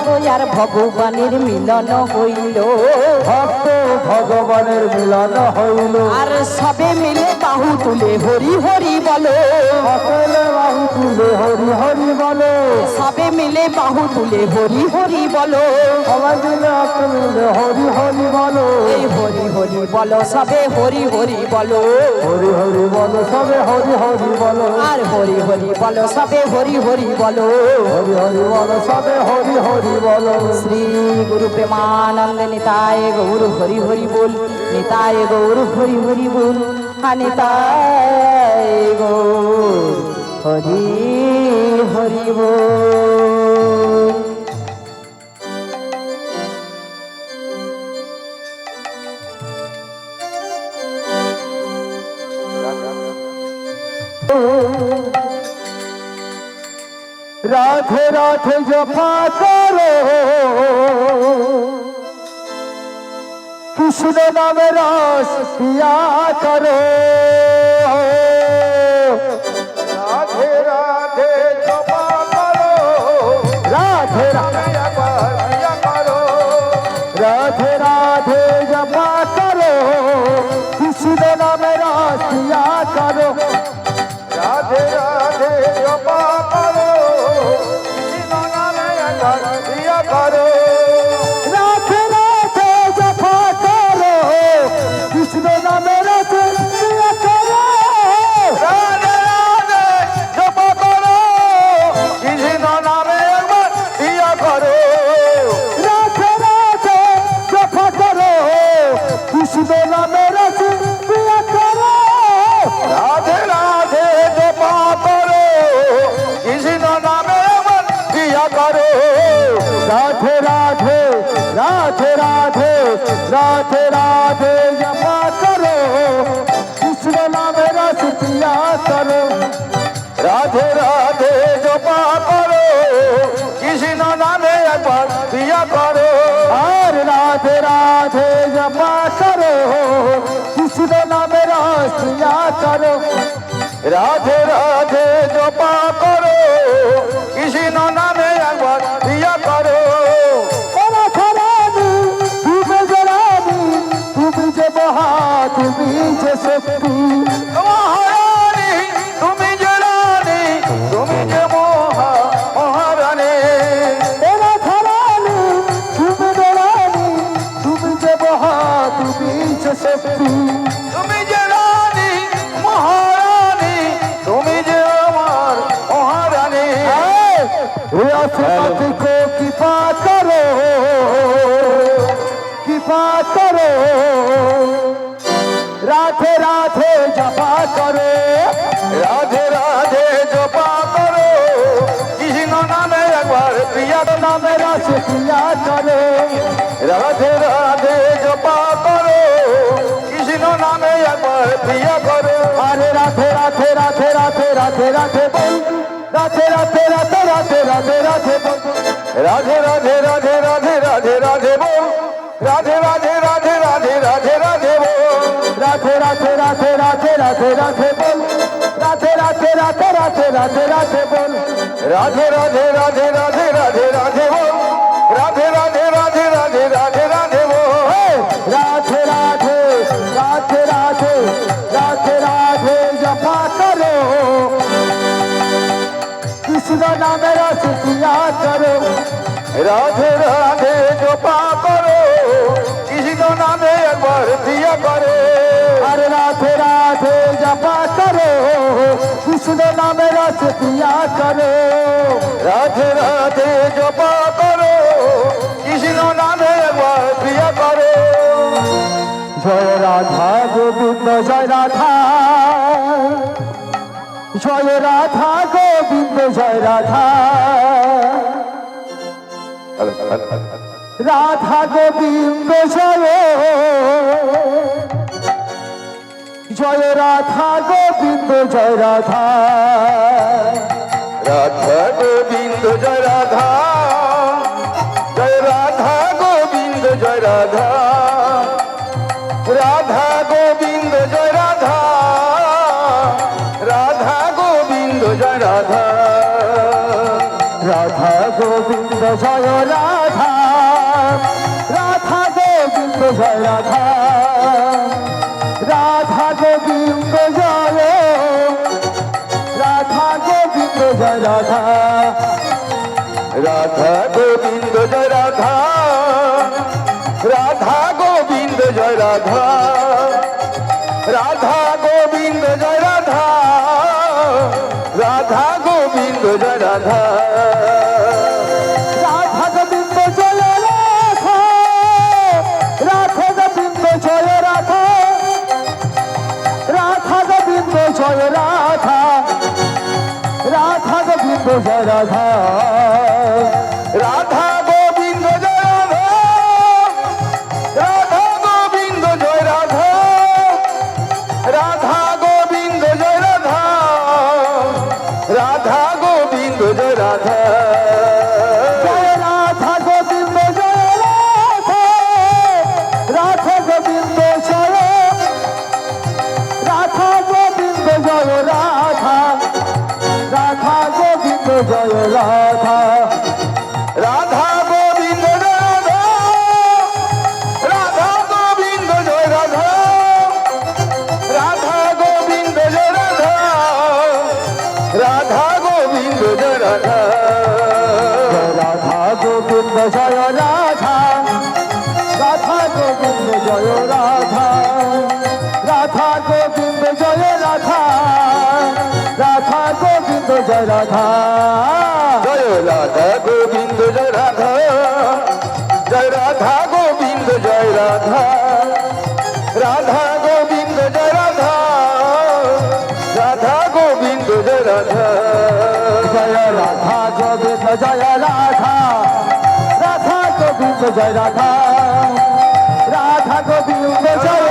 আর ভগবানের মিলন হইল, ভক্ত ভগবানের মিলন হইল। আর সবে মিলে বাহু তুলে হরি হরি বলো, সকলে বাহু তুলে হরি হরি বলো, সবে মিলে বাহু তুলে হরি হরি বলো, সবাই মিলে হাত মিলে হরি হরি বলো। এই হরি হরি বলো সবে হরি হরি বলো, হরি হরি বলো সবে হরি হরি বলো, আর হরি হরি বলো সবে হরি হরি বলো, হরি হরি বলো সবে হরি হরি বলো। শ্রী গুরু প্রেমানন্দ নিতায় গৌর হরি হরি বল, নিতায় গৌর হরি হরি বল, নিতায় গৌর হরি হরি বল। রাধে রাধে জপা করো, কৃষ্ণ নামে রস পিয়া করো। রাধে রাধে জপা করো, রাধে রাধে পিয়া করো, রাধে রাধে জপা করো, কৃষ্ণ নামে রস পিয়া করো। রাধে রাধে জপা করো, কৃষ্ণ নামে রস পিয়া করো। রাধে রাধে জপা করো, কৃষ্ণ নামে রস পিয়া করো। রাধে রাধে জপা করো, কৃষ্ণ নামে একবার পিয়া করো। রাধে রাধে জপা করো, কৃষ্ণ নামে রস পিয়া করো। রাধে রাধে জপা করো, কৃষ্ণ নামে একবার পিয়া করো। রাধে রাধে রাধে রাধে রাধে রাধে জপা করো, কৃষ্ণ নামে রস পিয়া করো। রাধে রাধে জপা করো, কৃষ্ণ নামে একবার পিয়া করো। আর রাধে রাধে জপা করো, কৃষ্ণ নামে রস পিয়া করো। রাধে রাধে জপা করো, কৃষ্ণ নামে একবার পিয়া করো। তুমি যে রানী, তুমি যে মহা, তুমি যে শক্তি। মহারানী তুমি যে রানী, তুমি যে মহা মহারানী। রানী তুমি যে রানী, তুমি যে মহা, তুমি যে শক্তি। তুমি যে রানী মহারানী, তুমি যে আমার মহারানী। রাধে को कृपा करो, कृपा करो। राधे राधे जपा करो, राधे राधे जपा करो, कृष्ण नामे একবার प्रिया नामे रस पिया करो। राधे राधे जपा करो, कृष्ण नामे একবার प्रिया करो। अरे राधे राधे राधे राधे राधे राधे बोल, राधे राधे राधे राधे राधे राधे बोल, राधे राधे राधे राधे राधे राधे बोल, राधे राधे राधे राधे राधे राधे बोल, राधे राधे राधे राधे राधे राधे बोल, राधे राधे राधे राधे राधे राधे बोल, राधे राधे राधे राधे राधे राधे बोल, राधे राधे राधे राधे राधे राधे बोल। राधे राधे राधे राधे राधे राधे जपा करो, कृष्ण नामे रस पिया करो। राधे राधे जपा करो, कृष्ण नामे একবার पिया करो। अरे राधे राधे जपा करो, कृष्ण नामे रस पिया करो। राधे राधे जपा करो, कृष्ण नामे একবার पिया करो। जय राधा गोविंद जय राधा, जय राधा गोविंद जय राधा। राधा गोविंद जय, जय राधा गोविंद जय राधा। राधा गोविंद जय राधा, जय राधा गोविंद जय राधा। राधा गोविंद जय राधा, राधा गोविंद जय राधा। राधा गोविंद जय राधा। জয় রাধা রাধা গোবিন্দ জয় রাধা গোবিন্দ জয় রাধা রাধা গোবিন্দ জয় রাধা রাধা গোবিন্দ জয় রাধা রাধা গোবিন্দ জয় রাধা রাধা গোবিন্দ জয় রাধা রাধা গোবিন্দ জয় রাধা রাধা গোবিন্দ জয় রাধা রাধা গোবিন্দ জয় রাধা রাধা গোবিন্দ জয় রাধা রাধা গোবিন্দ জয় রাধা রাধা গোবিন্দ জয় রাধা রাধা গোবিন্দ জয় রাধা রাধা গোবিন্দ জয় রাধা জয় রাধা গোবিন্দ জয় রাধা রাধা গোবিন্দ জয় রাধা গোবিন্দ জয় রাধা রাধা গোবিন্দ জয় রাধা রাধা গোবিন্দ রাধা রাধা গোবিন্দ জয় রাধা রাধা গোবিন্দ জয় রাধা রাধা গোবিন্দ জয় রাধা রাধা গোবিন্দ জয় রাধা রাধা গোবিন্দ জয় রাধা রাধা গোবিন্দ জয় রাধা রাধা গোবিন্দ জয় রাধা জয় রাধা গোবিন্দ জয় রাধা জয় রাধা গোবিন্দ জয় রাধা রাধা গোবিন্দ জয় রাধা রাধা গোবিন্দ জয় রাধা জয় রাধা গোবিন্দ জয় রাধা রাধা গোবিন্দ জয় রাধা রাধা গোবিন্দ জয়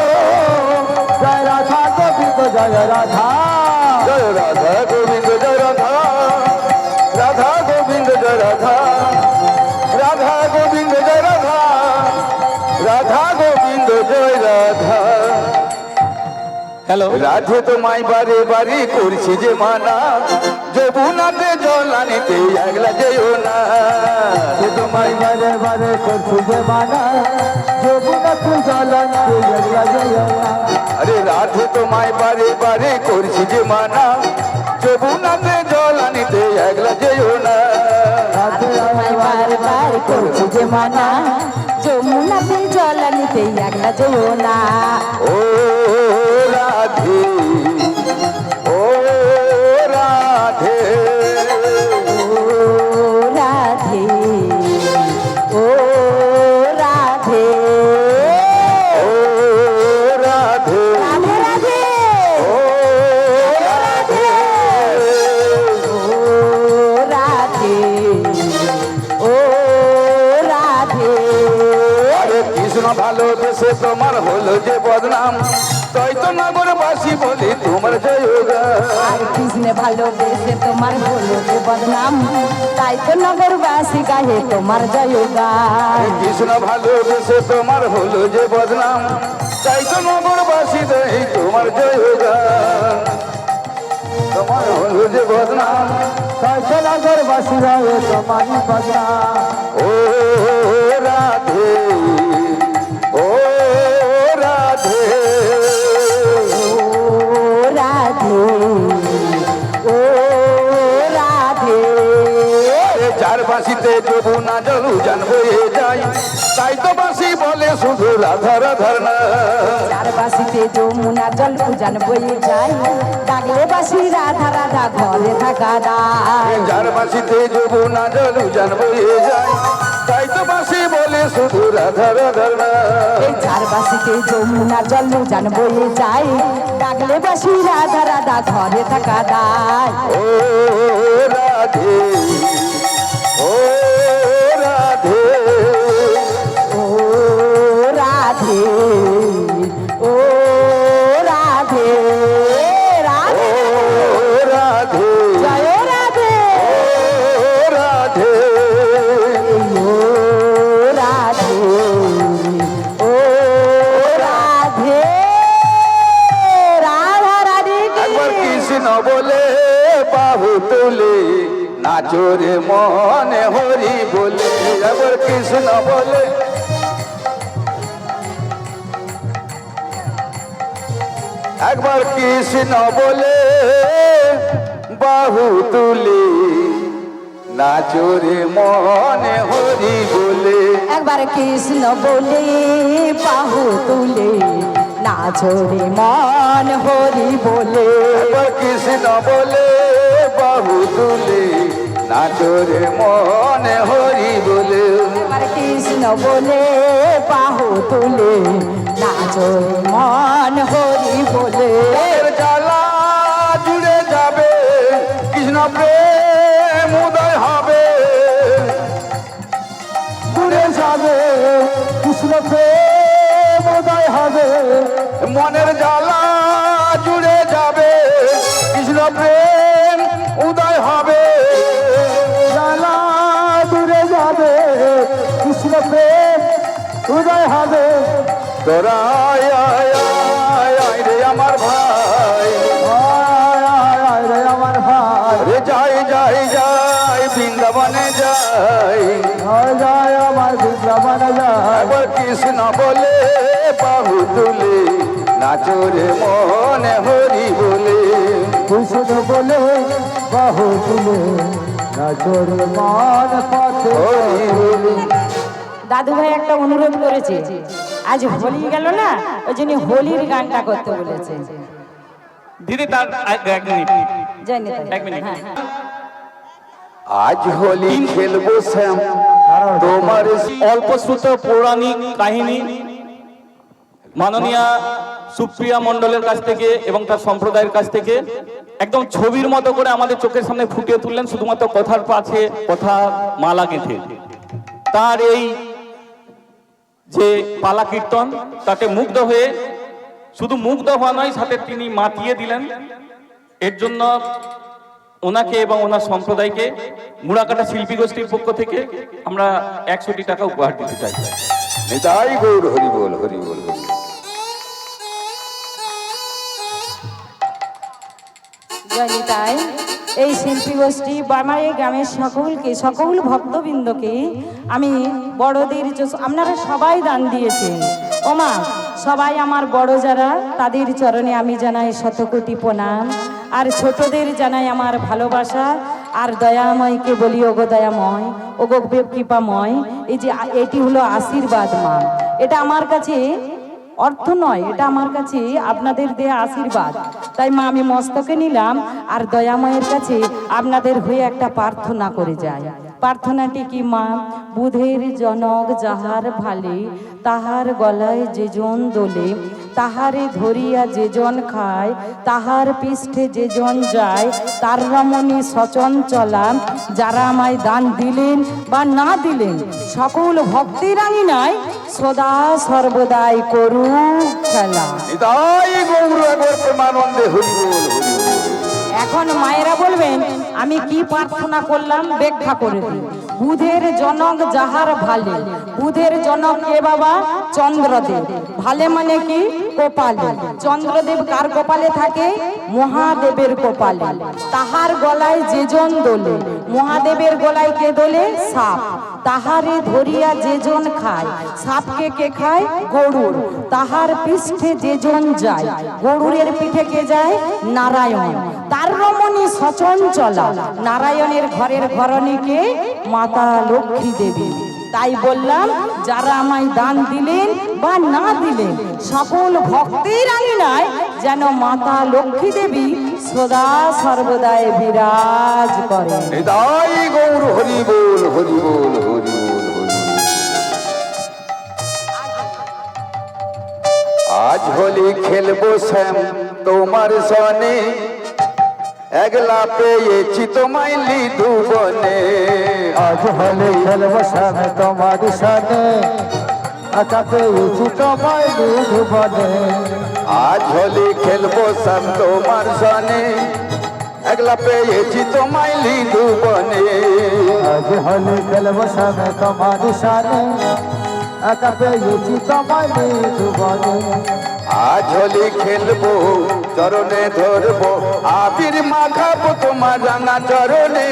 জয় রাধা গোবিন্দ জয় রাধা জয় রাধা গোবিন্দ জয় রাধা রাধা গোবিন্দ জয় রাধা রাধা গোবিন্দ জয় রাধা রাধা গোবিন্দ জয় রাধা হ্যালো রাধে তোমায় বারে বারে করছি যে মানা যমুনাতে জল আনিতে একলা যেও না তোমায় বারে বারে করছি যে মানা যমুনাতে জল আনিতে একলা যেও না আরে রাধে তোমায় বারে বারে করছি যে মানা যমুনাতে জল আনিতে একলা যেও না তোমায় বারবার করছি যে মানা যমুনাতে জল আনিতে একলা যেও না ও রাধে ও রাধে ও রাধে ও রাধে ও রাধে রাধে রাধে ও রাধে ও রাধে ও রাধে আরে কৃষ্ণ ভালোবেসে তোমার হলো যে বদনাম তাই তো নগরবাসী বলি তোমার জয় আর কৃষ্ণে ভালোবেসে তোমার হলো যে বদনাম তাই তো নগরবাসী গাহে তোমার জয়গান কৃষ্ণ ভালোবেসে তোমার হলো যে বদনাম তাই তো নগরবাসী দেয় তোমার জয় তোমার হলো যে বদনাম তাই তো নগরবাসী দেয় তোমারই বদনাম ও রাধে ও রাধে ও রাধে ও রাধে যার বাঁশিতে যমুনা জল জানবো যাই তাই তো বাঁশি বলে শুধু রাধা রাধার না চার বাসিতে যমুনা জল পূজন বয়ে যায় ডাকলে বাসি রাধা রাধা ঘরে থাকা দায় যার বাঁশিতে যমুনা জল জানবো যাই তাই তো বাঁশি বলে শুধু রাধা রাধার না এই চার বাসিতে যমুনা জল পূজন বয়ে যায় ডাকলে বাসি রাধা রাধা ঘরে থাকা দায় ও রাধে ও রাধে ও রাধে ও রাধে রাধে ও রাধে জয় রাধে ও রাধে ও রাধে ও রাধে রাধা রাধে একবার কৃষ্ণ বলে বাহু তুলে নাচরে মনে হরি বলে একবার কৃষ্ণ বলে একবার কৃষ্ণ বলে বাহু তুলে নাচরে মনে হরি বলে একবার কৃষ্ণ বলে বাহু তুলে নাচরে মন হরি বলে একবার কৃষ্ণ বলে বাহু তুলে নাচরে মনে হরি বলে একবার কৃষ্ণ বলে বাহু তুলে নাচরে মন হরি বলে এর জ্বালা জুড়ে যাবে কৃষ্ণ প্রেম উদয় হবে জুড়ে যাবে কৃষ্ণ প্রেম উদয় হবে মনের জ্বালা জুড়ে যাবে কৃষ্ণ প্রেম উদয় হবে জ্বালা জুড়ে যাবে কৃষ্ণ প্রেম উদয় হবে তোরা আয় আয় আয় আয় রে আমার ভাই আয় রে আমার ভাই রে যাই যাই যাই বৃন্দাবনে যাই যাই আমার বৃন্দাবনে যাই একবার কৃষ্ণ বলে বাহু তুলে নাচরে মনে হরি বলে কৃষ্ণ বলে বাহু তুলে নাচরে মন পথে হরি বলে দাদু ভাই একটা অনুরোধ করেছে, আজ হোলি গেল না, ওই জন্য হোলির গানটা করতে বলেছে। দিদি তার এক মিনিট জানি এক মিনিট আজ হোলি খেলবো শ্যাম তোমার অল্প শ্রুত পৌরাণিক কাহিনী মাননীয়া সুপ্রিয়া মণ্ডলের কাছ থেকে এবং তার সম্প্রদায়ের কাছ থেকে একদম ছবির মতো করে আমাদের চোখের সামনে ফুটিয়ে তুললেন, শুধুমাত্র কথার পাশে কথা মালা গেঁথে। তার এই যে পালা কীর্তন তাতে মুগ্ধ হয়ে, শুধু মুগ্ধ হওয়া নয়, সাথে তিনি মাতিয়ে দিলেন। এর জন্য ওনাকে এবং ওনার সম্প্রদায়কে মুড়াকাটা শিল্পী গোষ্ঠীর পক্ষ থেকে আমরা 100টি টাকা উপহার দিতে চাই। নিতাই গৌর হরি বল হরি বল হরি বল। জয়নিতাই এই শিল্পী গোষ্ঠী বা আমার এই গ্রামের সকলকে, সকল ভক্তবৃন্দকে আমি বড়দের, আপনারা সবাই দান দিয়েছেন ওমা, সবাই আমার বড় যারা তাদের চরণে আমি জানাই শতকোটি প্রণাম, আর ছোটদের জানাই আমার ভালোবাসা। আর দয়াময়কে বলি ওগো দয়াময়, ওগো কৃপাময়, এই যে এটি হলো আশীর্বাদ মা, এটা আমার কাছে অর্থ নয়, এটা আমার কাছে আপনাদের দেয়া আশীর্বাদ। তাই মা আমি মস্তকে নিলাম, আর দয়াময়ের কাছে আপনাদের হয়ে একটা প্রার্থনা করে যায়। প্রার্থনাটি কি মা? বুধের জনক যাহার ভালে, তাহার গলায় যেজন দোলে, তাহারে ধরিয়া যেজন খায়, তাহার পৃষ্ঠে যেজন যায়, তার রমণী সচঞ্চলা, যারা আমায় দান দিলেন বা না দিলেন, সকল ভক্তির আঙিনায় সদা সর্বদাই করু খেলা। নিতাই গৌর একবার প্রেমানন্দে হরি বল হরি বল। এখন মায়েরা বলবেন আমি কি প্রার্থনা করলাম, ব্যাখ্যা করে দিই। বুধের জনক যাহার ভালে, বুধের জনক কে বাবা? চন্দ্রদেব। ভালে মানে কি? কপালে। চন্দ্রদেব কার কপালে থাকে? মহাদেবের কপালে। তাহার গলায় যেজন দোলে, মহাদেবের গলায় কে দোলে? সাপ। তাহারে ধরিয়া যেজন খায়, সাপকে কে খায়? গরুর। তাহার পৃষ্ঠে যেজন যায়, গরুরের পিঠে কে যায়? নারায়ণ। তার রমণী সচঞ্চলা, নারায়ণের ঘরের ঘরণীকে মাতা লক্ষ্মী দেবী। তাই বললাম যারা আমায় দান দিলেন বা না দিলেন, সকল ভক্তের আঙিনায় যেন মাতা লক্ষ্মী দেবী সদা সর্বদাই বিরাজ করেন। নিতাই গৌর হরি বল হরি বল হরি বল হরি বল। আজ হোলি খেলবো শ্যাম তোমার সনে, একলা পেয়েছি তোমায় লিধু বনে। আজ হলে খেলবো শ্যাম তোমার সনে, একা পেয়েছি তোমায় লিধু বনে। আজ হোলি খেলবো শ্যাম তোমার সনে, একলা পেয়েছি তোমায় লিধু বনে। আজ হলে খেলবো শ্যাম তোমার সনে, একা পেয়েছি তোমায় লিধু বনে। আজ হোলি খেলবো চরণে ধরবো, আবির মাখাবো তোমার রাঙা চরণে।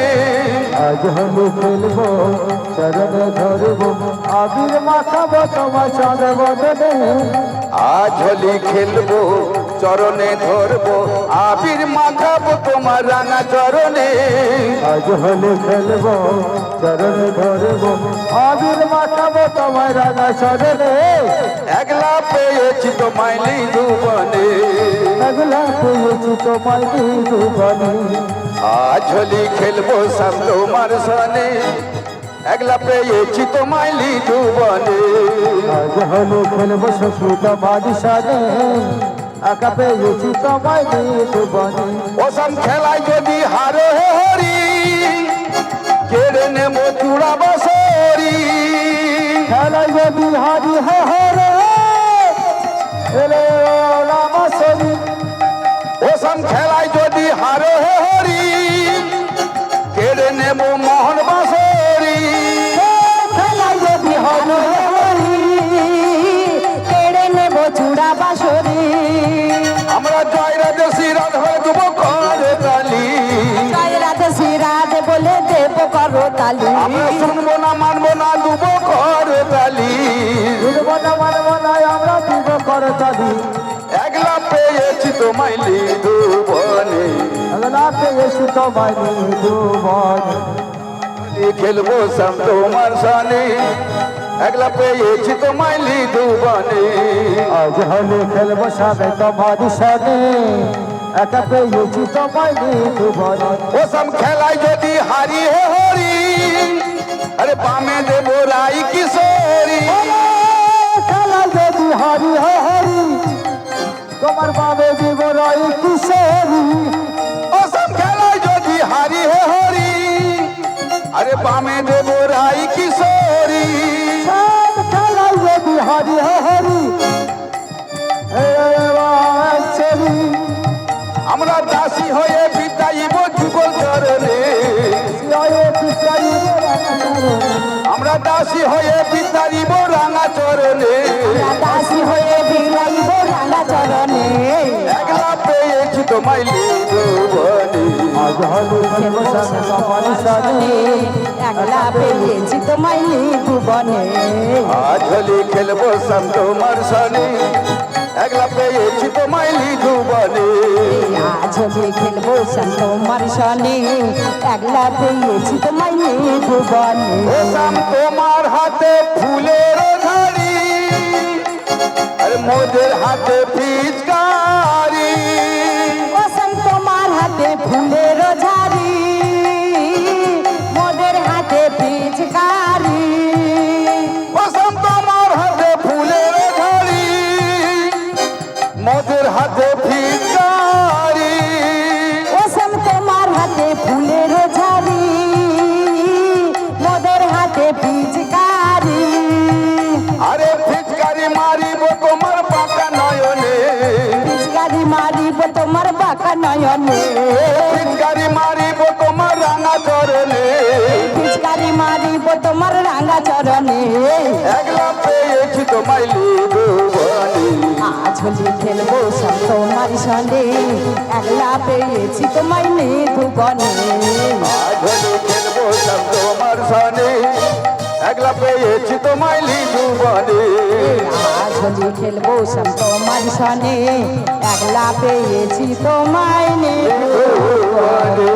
আজ হলে খেলবো চরণে ধরবো, আবির মাখাবো তোমার চরণ বদনে। আজ হোলি খেলবো চরণে ধরবো আবির মাখাবো তোমার রাঙা চরণে আজ হলে খেলবো চরণে ধরবো আবির মাখাবো তোমার রাঙা চরণে একলা পেয়েছি তোমায় লিধুবনে একলা পেয়েছি তোমায় দুবনে আজ হোলি খেলবো সব তোমার সনে একলা পেয়েছি তোমায় লিধুবনে আজ হলে খেলবো সখী তোমার সাথে একা পেয়েছি তোমায় দুবনে ওসব খেলায় যদি হারো হে হরি কেড়ে নেবো চূড়া বসরি খেলা যদি হারি হরে এলে রাম শরী ওসব খেলায় যদি হারো হে হরি কেড়ে নেবো মোহন বাসরি খেলায় যদি হলো হরি কেড়ে নেব চূড়া বাসরি আমরা জয় রাজে শ্রীরাধ হয়ে দেবো করে তালি জয় রাধে শ্রীরাধে বলে দেব করো তালি আমরা শুনবো না মানবো না দেবো করে তালি দুর্বনা মানবনায় আমরা দিব করে চাঁদি একলা পেয়েছি তোমায় লিধুবনে আগলা পেয়েছি তোমায় দুবনে খেলবো সব তোমার সানে একলা পেয়েছি তোমায় লিধুবনে আজ হলে খেলবো সামনে তোমার সাথে একা পেয়েছি তোমায় দুবনে ওসব খেলায় যদি হারি হে হরি আরে বামে দেবো রাই কিশোরী খেলা যদি হারি হরি তোমার বাবে দিব রই কিশোরী ওসব খেলায় যদি হারি হে হরি আরে বামে দেবো রাই কিশোরী সব খেলা যদি হারি হরি ছেড়ি আমরা দাসী হয়ে বিতাইব যুগল চরণে আমরা দাসী হয়ে বিতাইব রাঙা চরণে দাসী হয়ে বিলাইব রাঙা চরণে একলা পেয়েছি তোমায় লিধুবনে আজ হলে খেলবো সামনে তোমার সাথে একলা পেয়েছি তোমায় ভুবনে আজ হোলি খেলবো সব তোমার সনে একলা পেয়েছি তোমায় লিধুবনে আজ হলে খেলবো তোমার সনে একলা পেয়েছি তোমায় ভুবনে ও সাম তোমার হাতে ফুলের ঝাড়ি আর মোদের হাতে পিচকারি ওসম তোমার হাতে ফুলের ঝাড়ি মোদের হাতে পিচকারি ও সাম তোমার হাতে ফুলের ঝাড়ি মোদের হাতে পিচকারি ওসম তোমার হাতে ফুলের ঝাড়ি মোদের হাতে পিচকারি আরে পিচকারি মারিব তোমার পাকা নয়নে পিচকারি মারিব তোমার বাঁকা নয়নে পিচকারি মারিব তোমার রাঙা চরণে পিচকারি মারিব তোমার রাঙা চরণে একলা পেয়েছি তোমায় লিধুবনে আজ হোলি খেলবো সব তোমার সঙ্গে একলা পেয়েছি তোমায় ভুবনে আজ হোলি খেলবো সব তোমার সনে একলা পেয়েছি তোমায় লিধুবনে আজ হোলি খেলবো সব তোমার সঙ্গে একলা পেয়েছি তোমায় লিধুবনে